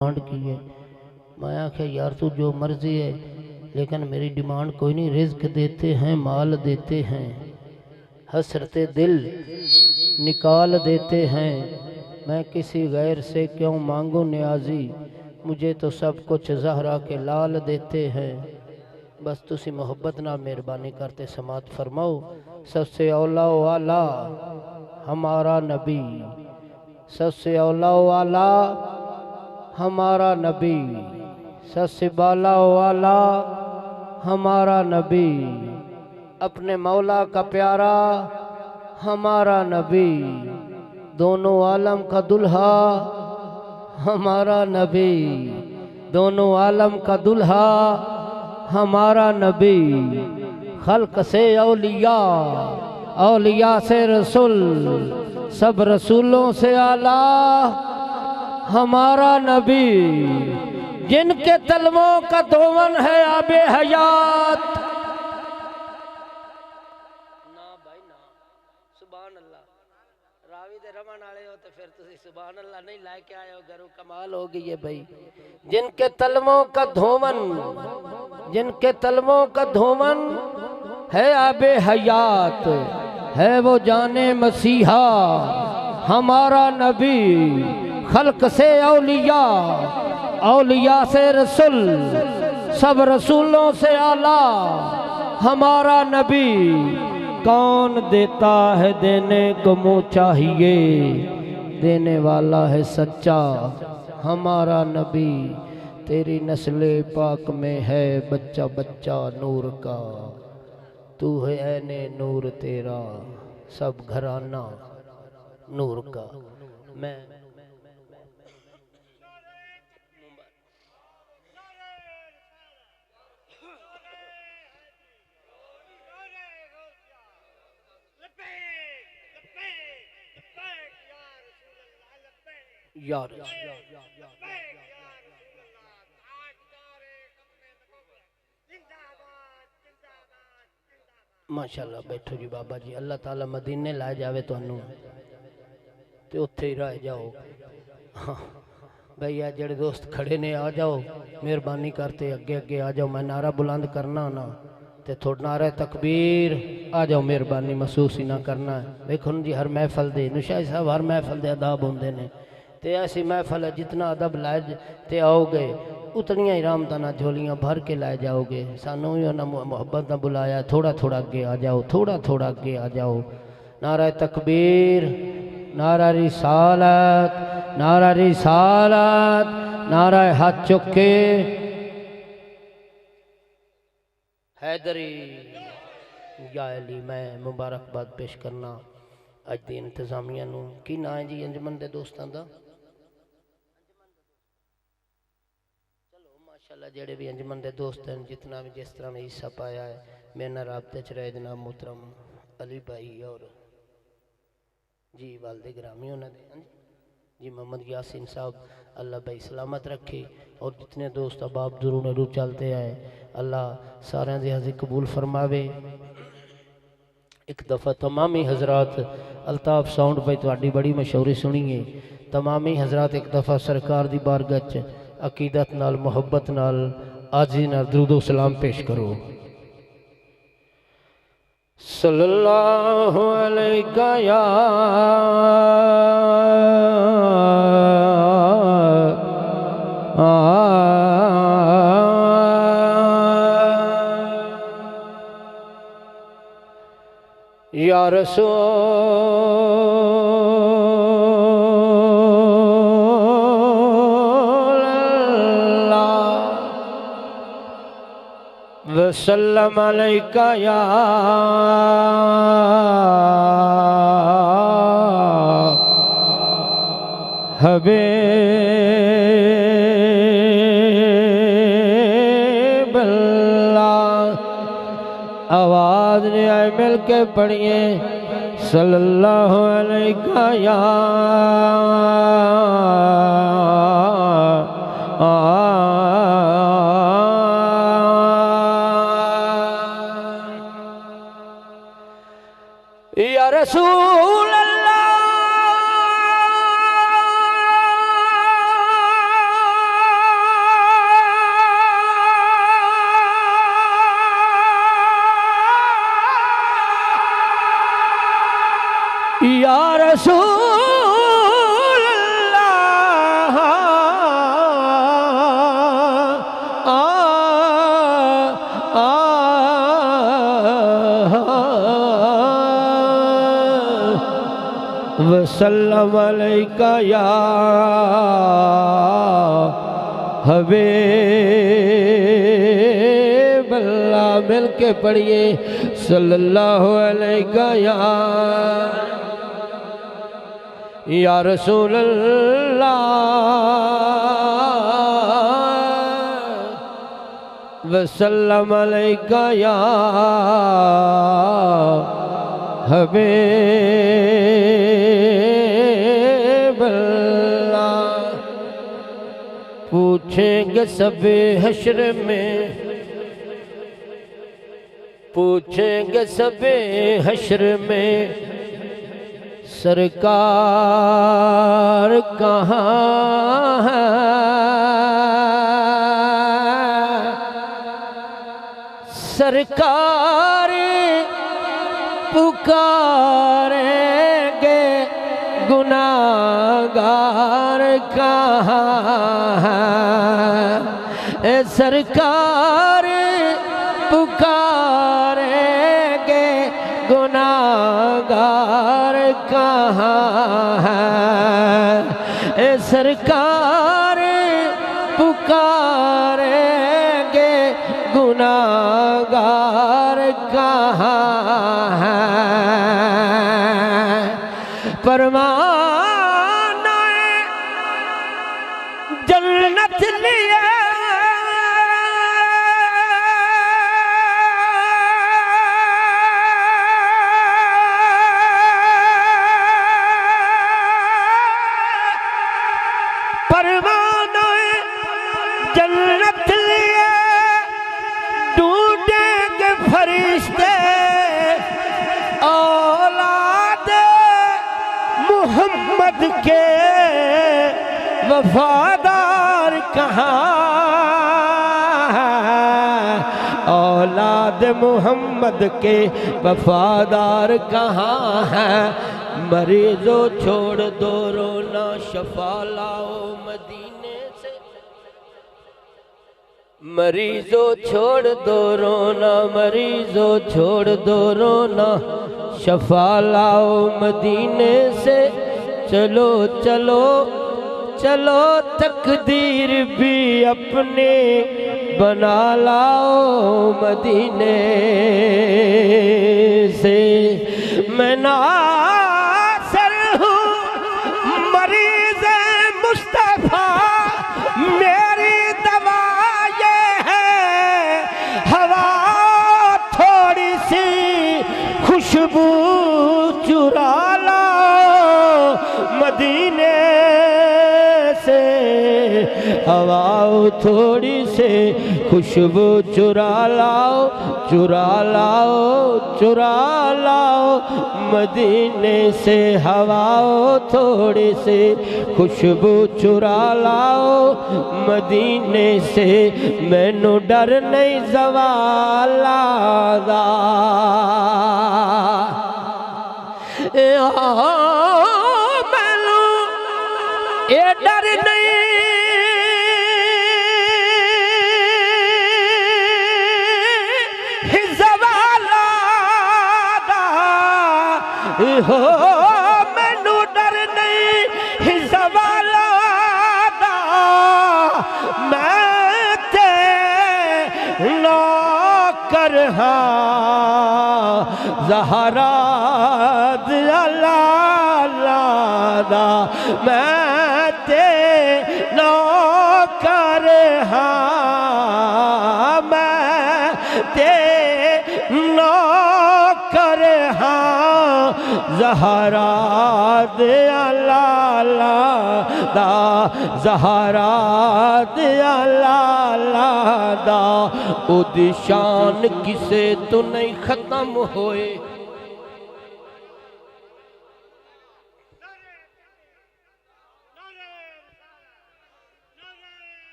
Demand की है। मैं आख्या यार तू जो मर्जी है, लेकिन मेरी डिमांड कोई नहीं। रिज्क देते हैं, माल देते हैं, हसरते दिल निकाल देते हैं। मैं किसी गैर से क्यों मांगू न्याजी, मुझे तो सब कुछ ज़हरा के लाल देते हैं। बस तुसी मोहब्बत ना मेहरबानी करते समात फरमाओ। सबसे औला वाला हमारा नबी, सबसे औला वाला हमारा नबी, सबसे बाला वाला हमारा नबी, अपने मौला का प्यारा हमारा नबी, दोनों आलम का दुल्हा हमारा नबी, दोनों आलम का दुल्हा हमारा नबी। खल्क से औलिया, औलिया से रसूल, सब रसूलों से आला हमारा नबी, जिनके तलवों का धोवन है आबे हयात। ना भाई ना, सुभान अल्लाह। रावी दे रमन आले हो तो फिर तुसी सुभान अल्लाह नहीं लाके आए हो, घरों कमाल हो गई है भाई। जिनके तलवों का धोवन, जिनके तलवों का धोवन है आबे हयात, है वो जाने मसीहा हमारा नबी। खल्क से औलिया, औलिया से रसूल, सब रसूलों से आला हमारा नबी। कौन देता है देने को मुँह चाहिए, देने वाला है सच्चा हमारा नबी। तेरी नस्ले पाक में है बच्चा बच्चा नूर का, तू है ऐने नूर तेरा सब घराना नूर का। मैं यार माशाल्लाह बैठो जी बाबा जी। अल्लाह ताला मदीने ला जावे तुहानू ते उत्थे ही रह जाओ। हाँ भैया जेड़े दोस्त खड़े ने आ जाओ, मेहरबानी करते अगे अगे आ जाओ। मैं नारा बुलंद करना ना ते थोड़ा नारा तकबीर आ जाओ, मेहरबानी महसूस ही ना करना है। देखो जी हर महफल दे नुशाही साहब हर महफल दे अदाब होंदे ने, ते ऐसी महफल है जितना अदब लाए ते आओगे उतनियां ही रामदाना झोलियां भर के लाए जाओगे। सानू भी उन्होंने मोहब्बत ना बुलाया, थोड़ा थोड़ा अगे आ जाओ, थोड़ा थोड़ा अगे आ जाओ। नारा तकबीर, नारा रिसालत, नारा रिसालत, नारा हाथ चुक के हैदरी या अली। मैं मुबारकबाद पेश करना अज दी इंतजामिया नूं। की ना है जी अंजमन दे दोस्तां दा? माशाल्लाह जेड़े भी अंजमन दे दोस्त हैं, जितना भी जिस तरह में हिस्सा पाया है, मेरे नाल राबते च रहे जनाब मोहतरम अली भाई और जी वालदे ग्रामी उन्होंने जी मोहम्मद यासीन साहब, अल्लाह भाई सलामत रखे। और जितने दोस्त अबाब दुरून रू चलते आए, अल्लाह सारे दे हाज़िर कबूल फरमावे। एक दफ़ा तमामी हजरात अल्ताफ साउंड भाई थोड़ी बड़ी मशहूरी सुनिए। तमामी हजरात एक दफ़ा सरकार दी बारगाह च अकीदत नाल मुहब्बत नाल आजी नाल दुरूद सलाम पेश करो। सल्लल्लाहु अलैका या या रसूल अल्लाह वसल्लम अलैका या हबीब अल्लाह। आवाज नहीं आए मिल के पढ़िए सल्लल्लाहु अलैका या रसूल अल्लाह रसूल अल्लाह वसल्लम अलैका या हबीब अल्लाह। मिल के पढ़िए सल्लल्लाहु अलैका या रसूल अल्लाह वसल्लम अलैका या हबीब अल्लाह। पूछेंगे सब हश्र में, पूछेंगे सब हश्र में सरकार कहाँ है। सरकार पुकारेंगे गुनाहगार कहाँ है। सरकार पुकारेंगे गुनाहगार कहाँ है। सरकार पुकारेंगे गुनाहगार कहाँ है। परवाना जन्नत लिए परवाना जन्नत लिए ढूंढेंगे फरिश्ते औलाद मोहम्मद के वफादार कहाँ है। औलाद मोहम्मद के वफादार कहाँ है। मरीजों छोड़ दो रोना शफा लाओ मदीने से। मरीजों छोड़ दो रोना, मरीजों छोड़ दो रोना शफा लाओ मदीने से। चलो चलो चलो तकदीर भी अपने बना लाओ मदीने से। मैं नासर हूँ मरीज़ मुस्तफ़ा, मेरी दवा ये है हवा थोड़ी सी खुशबू चुरा लाओ मदीने से। हवा थोड़ी से खुशबू चुरा लाओ, चुरा लाओ, चुरा लाओ मदीने से। हवा थोड़ी से खुशबू चुरा लाओ मदीने से। मैनू डर नहीं ज़वाला दा, मैनू ये डर नहीं हो। मैनू डर नहीं ज़वाला दा, मैं ते नौकर हाँ ज़हरा दा। मैं ते नौकर हाँ, मैं ते नौकर हाँ ज़हरा लाला दा, ज़हरा लाला दा। उदी शान किसे तो नहीं खत्म होए।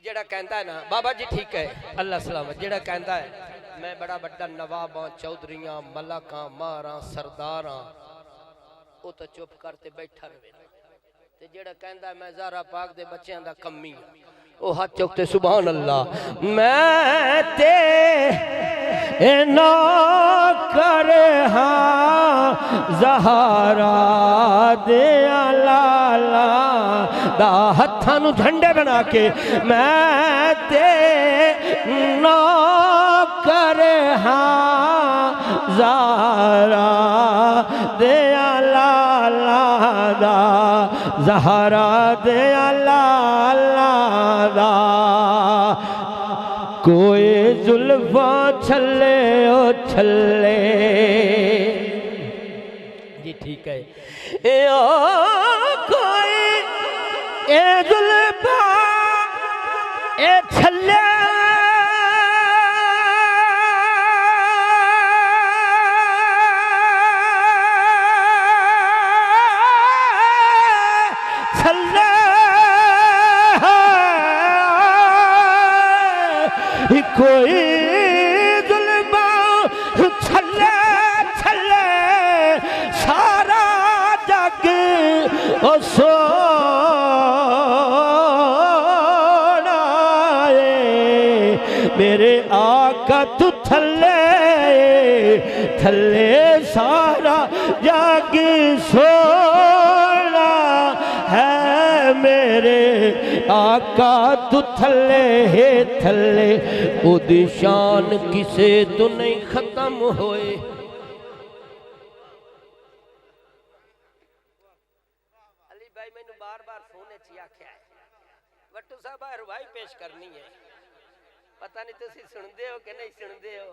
जेड़ा कहता है ना बाबा जी ठीक है अल्लाह सलामत, जेड़ा कहता है मैं बड़ा बड़ा नवाब हाँ, चौधरी हाँ, मलक हाँ, मार हाँ, सरदार हाँ, वो तो चुप करते बैठा रहे ते जेड़ा कहंदा मैं ज़हरा पाक दे बच्चों दा कमी ओ हाथ चुकते सुभान अल्लाह मैं ते ना कर हाँ ज़हरा दे लाला दा हत्थां नूं झंडे बना के मैं ते ना कर हाँ ज़हरा दे लाला दा ज़हरा दे लाला दा कोई जुल्फा छले ओ छले जी ठीक है ओ कोई ए जुल्फा ए छले कोई जुल्मा छले छले सारा जग ओ सोना मेरे आका तू थले थले सारा जग सोना है मेरे आका तू थले है थले ओदी शान किसे तो नहीं खत्म होए अली भाई मैंने बार बार फोन च आख्या है वट्टू साहब रुवाई पेश करनी है पता नहीं तुसी सुनदे हो कि नहीं सुनदे हो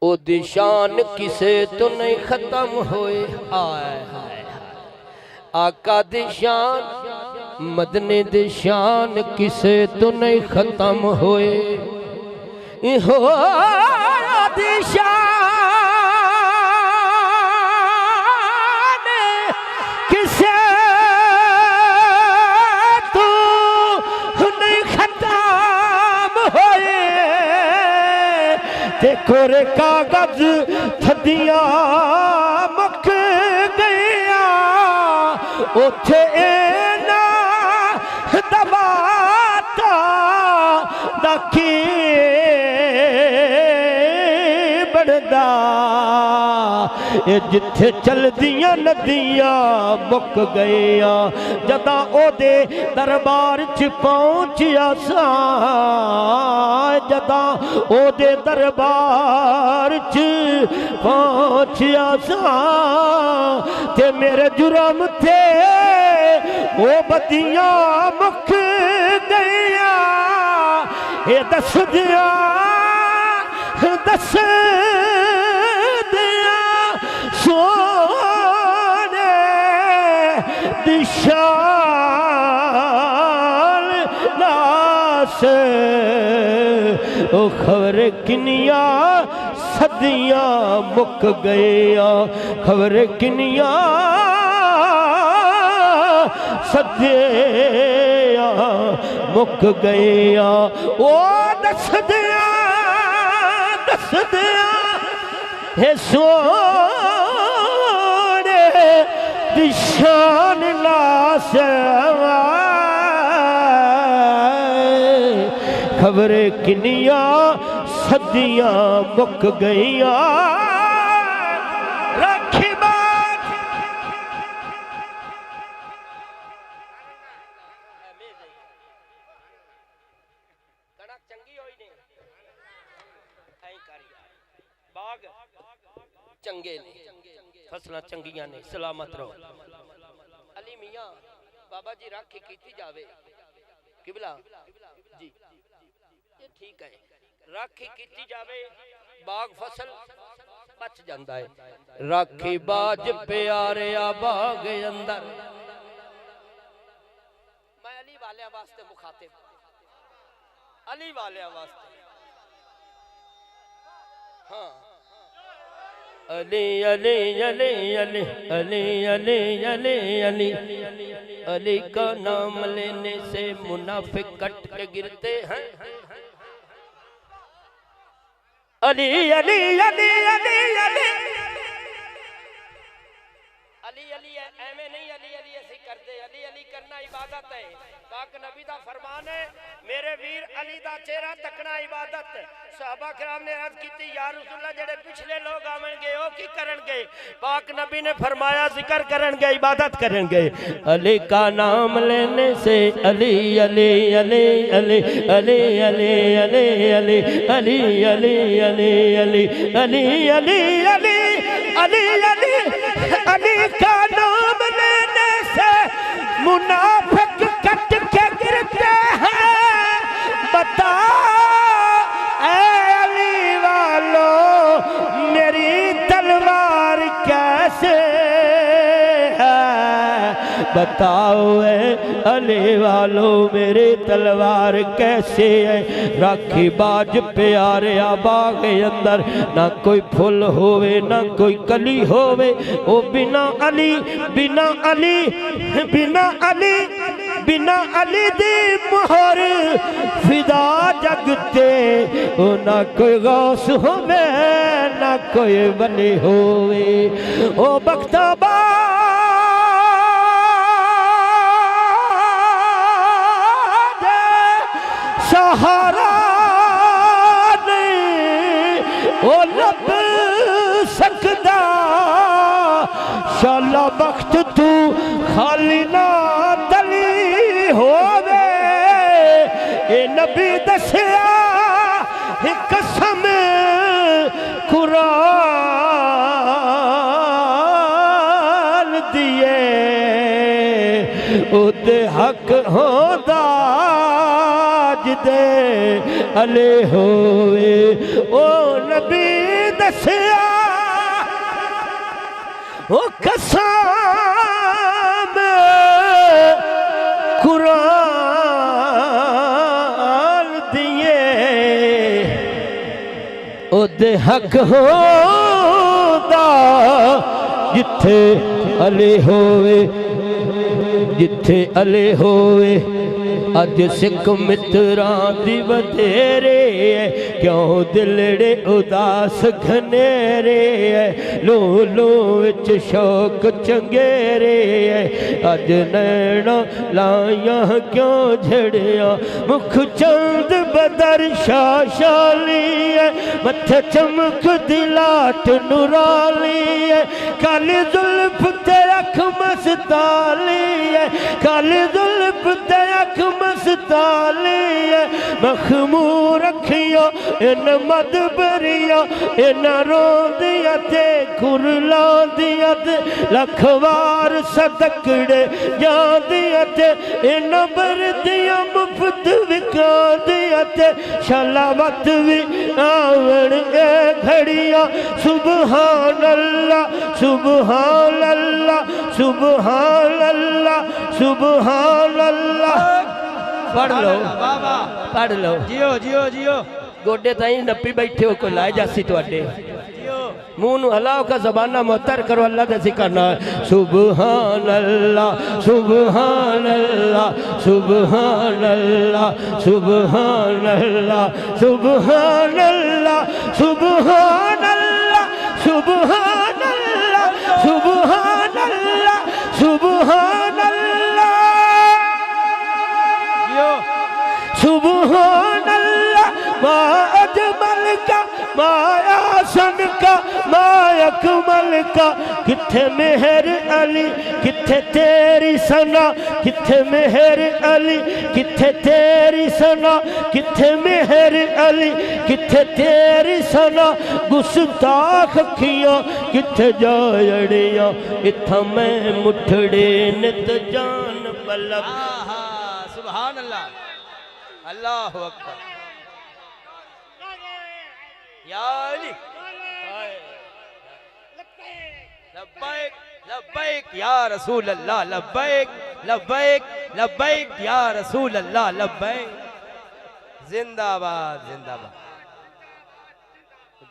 ओदी शान किसे तो नहीं खत्म होए आए हाय आका दी शान मदने दी शान किसे तो नहीं खत्म होए हो दी शान किसे तो नहीं खत्म होए ते कोरे कागज थदियां मुक गया उथे ना दबाता दकी बढ़दा ये जिथे चलदियां नदियां मुक गया जदा ओदे दरबार च पहुंचिया सा जदा ओदे दरबार च पहुंचिया सा ते मेरे जुर्म थे वो बदियां मुक गया ये दस दिया सोने दिशाल नास ओ खबर किनिया सदियां मुक गया खबर किनिया सदियां मुक गया ओ दस दिया हे सोने दिशान नास खबर किनिया सदियां मुक गईया रखी बात कड़क चंगी होई ने बाग चंगे ने फसलां चंगियां ने सलामत रहो अली मियां बाबा जी राखी कीती जावे किबला जी ये ठीक है राखी कीती जावे बाग फसल बच जाता है राखी बाज प्यारे बाग अंदर मैं अली वाले वास्ते मुखातिब अली वाले वास्ते हाँ अली अली अली अली अली अली अली अली अली का नाम लेने से मुनाफिक कट के गिरते हैं अली अली अली अली अली अली अली एवें नहीं अली अली ऐसे करते अली अली करना इबादत है पाक नबी दा फरमान है मेरे वीर अली दा चेहरा तकना इबादत सहाबा किराम ने अर्ज की या रसूलल्लाह जेड़े पिछले लोग आवेंगे ओ की करनगे पाक नबी ने फरमाया जिक्र करनगे इबादत करेंगे अली का नाम लेने से अली अली अली अली अली अली अली अली अली अली अली अली अली अली अली अली अली अली का नाम लेने से मुनाफिक कट के गिरते हैं बताओ ऐ अली वालों मेरी तलवार कैसे है बताओ ऐ अली वालों मेरी तलवार कैसे है राखी बाज प्यारे बाग अंदर ना कोई फुल होवे ना कोई कली होवे ओ बिना अली बिना अली बिना अली बिना अली दी मोहर फिदा जगते ओ ना कोई गौस होवे ना कोई वली होवे ओ बख्ताबा सहारा नहीं ओ लब सकदा शाला बख्त तू खाली ना तली होवे ए नबी दसिया कसम कुरान दिए उदे हक होंदा दे अले होए ओ नबी दसिया ओ कसम कुरान दिए ओदे हक होंदा जिथे अले होए जिथे अले होए अज सिख मित्रां दी बतेरे क्यों दिलड़े उदास घनेरे लो लो विच शौक चंगेरे अज नैना लाया क्यों झड़िया मुख चंद बदर शाशाली मथे चमक दिलाट नुराली काली जुल्फ ते अख मस्ताली काली जुल्फ ते अख मस्ताली मखमूर रखियो इन मदबरिया इन रोंदिया ते कुरलांदिया ते लखवार सदकड़े जांदिया ते इन बरदिया मुफ्त विकांदिया ते शलावत भी आवण ए घड़िया सुबहान अल्लाह सुबहान अल्लाह सुबहान अल्लाह सुबहान अल्लाह पढ़ लो पढ़ लो जियो जियो जियो गोडे ताई नपी बैठे हो कोई लाए जासी तुहाडे मुंह नु हलाओ का जबाना मुअत्तर करो अल्लाह दे जिक्र सुबहान अल्लाह सुबहान अल्लाह सुबहान अल्लाह सुबहान अल्लाह सुबहान अल्लाह सुबहान अल्लाह सुबहान अल्लाह सुबहान अल्लाह सुबहान अल्लाह सुबहान अल्लाह मा अजमल का मा आसन का मा अकमल का किथे मेहर अली किथे तेरी सना किथे मेहर अली किथे तेरी सना किथे मेहर अली किथे तेरी सना गुस्ताख अखियां किथे जायड़ियां इथा मैं मुठड़े नित जान बलब सुभान अल्लाह अल्लाह अकबर या अली लब्बैक लब्बैक या रसूल अल्लाह लब्बैक लब्बैक लब्बैक या रसूल अल्लाह लब्बैक जिंदाबाद जिंदाबाद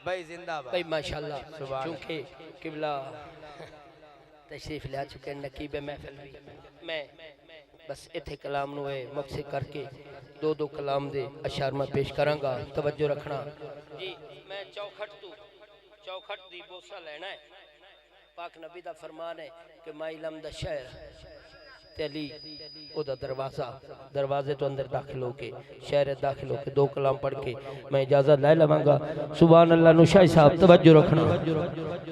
भाई जिंदाबाद भाई माशाल्लाह चूंकि किबला तशरीफ ले चुके नकीब महफिल मैं बस इथे कलाम नु मकसद करके दो दो कलाम दे अशार में पेश करांगा तवज्जो रखना जी मैं चौखट दी बोसा लेना है पाक नबी दा फरमान है कि मैं इलम दा शहर ते अली ओदा दरवाजा, दरवाजे तो अंदर दाखिल होके शहर दाखिल होके दो कलाम पढ़ के मैं इजाजत ले लवांगा। सुभान अल्लाह। नुशाई साहब तवज्जो रखना।